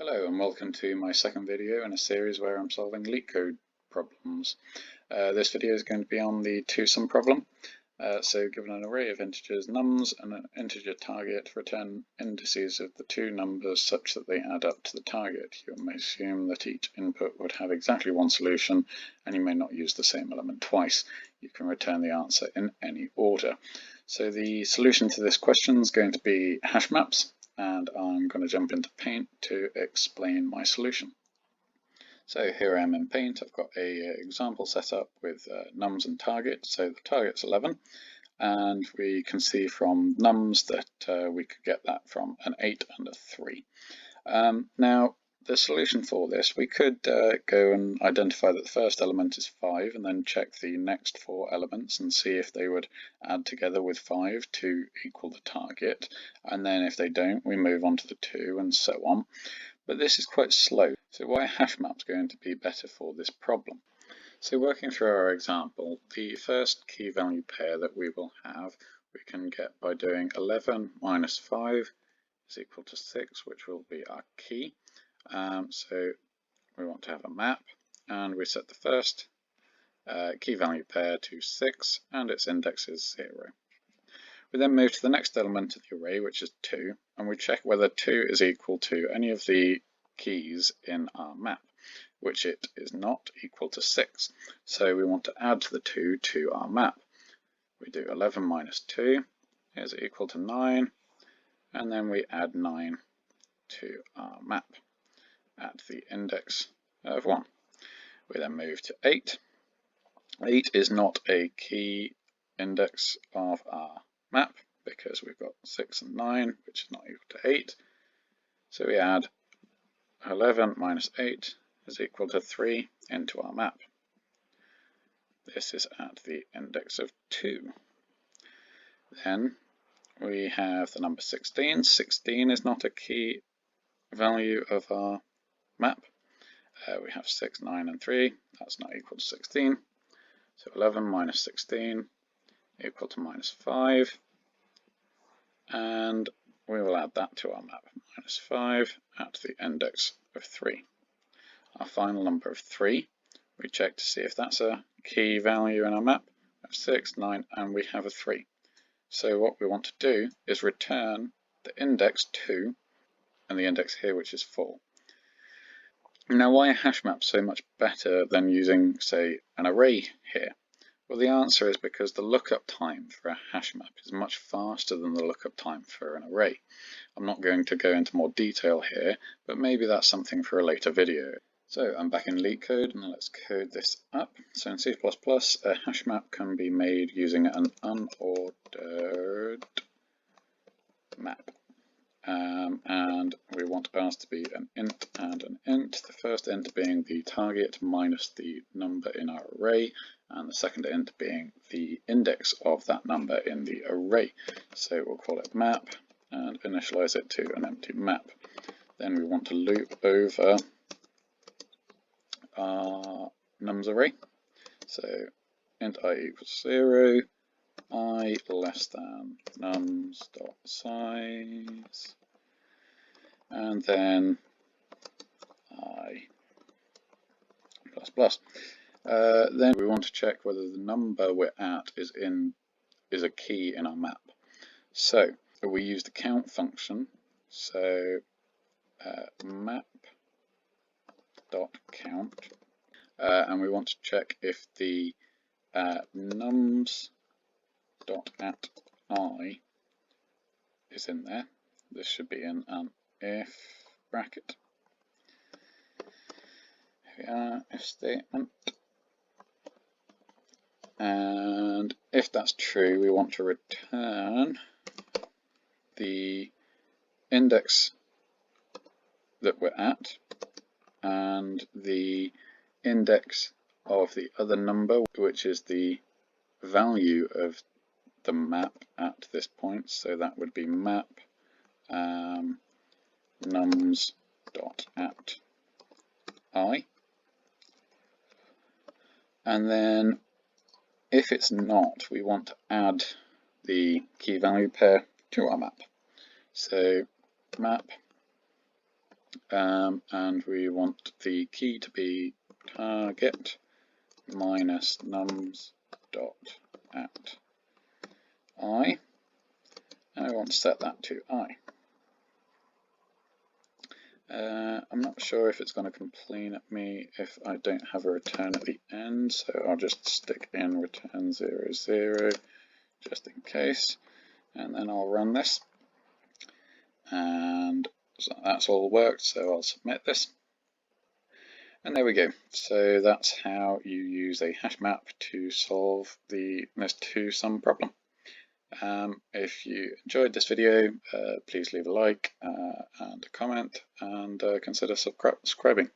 Hello and welcome to my second video in a series where I'm solving LeetCode problems. This video is going to be on the two-sum problem. So given an array of integers nums and an integer target, return indices of the two numbers such that they add up to the target. You may assume that each input would have exactly one solution and you may not use the same element twice. You can return the answer in any order. So the solution to this question is going to be hash maps, and I'm going to jump into Paint to explain my solution. So here I am in Paint. I've got a example set up with nums and target. So the target's 11, and we can see from nums that we could get that from an 8 and a 3. Now the solution for this, we could go and identify that the first element is 5 and then check the next 4 elements and see if they would add together with 5 to equal the target, and then if they don't we move on to the 2 and so on. But this is quite slow, so why HashMap is going to be better for this problem. So working through our example, the first key value pair that we will have we can get by doing 11 minus 5 is equal to 6, which will be our key. So we want to have a map, and we set the first key value pair to 6 and its index is 0. We then move to the next element of the array, which is 2, and we check whether 2 is equal to any of the keys in our map, which it is not equal to 6. So we want to add the 2 to our map. We do 11 minus 2 is equal to 9, and then we add 9 to our map at the index of 1. We then move to 8. 8 is not a key index of our map because we've got 6 and 9, which is not equal to 8. So we add 11 minus 8 is equal to 3 into our map. This is at the index of 2. Then we have the number 16. 16 is not a key value of our map. We have 6, 9 and 3, that's not equal to 16. So 11 minus 16 equal to minus 5, and we will add that to our map, minus 5 at the index of 3. Our final number of 3, we check to see if that's a key value in our map. We have 6, 9 and we have a 3. So what we want to do is return the index 2 and the index here, which is 4. Now, why are hash maps so much better than using, say, an array here? Well, the answer is because the lookup time for a hash map is much faster than the lookup time for an array. I'm not going to go into more detail here, but maybe that's something for a later video. So I'm back in LeetCode, and let's code this up. So in C++, a hash map can be made using an unordered map. And we want ours to be an int and an int, the first int being the target minus the number in our array, and the second int being the index of that number in the array. So we'll call it map and initialize it to an empty map. Then we want to loop over our nums array. So int I equals 0, I less than nums dot size, and then I plus plus. Then we want to check whether the number we're at is a key in our map. So we use the count function. So map dot count, and we want to check if the nums dot at I is in there. This should be in an if bracket. Here we are, if statement. And if that's true, we want to return the index that we're at and the index of the other number, which is the value of the map at this point. So that would be map nums dot at I, and then if it's not, we want to add the key value pair to our map. So map and we want the key to be target minus nums dot at I, and I want to set that to I. I'm not sure if it's going to complain at me if I don't have a return at the end, so I'll just stick in return 0, 0 just in case, and then I'll run this, and so that's all worked, so I'll submit this. And there we go. So that's how you use a hash map to solve this two-sum problem. If you enjoyed this video, please leave a like and a comment, and consider subscribing.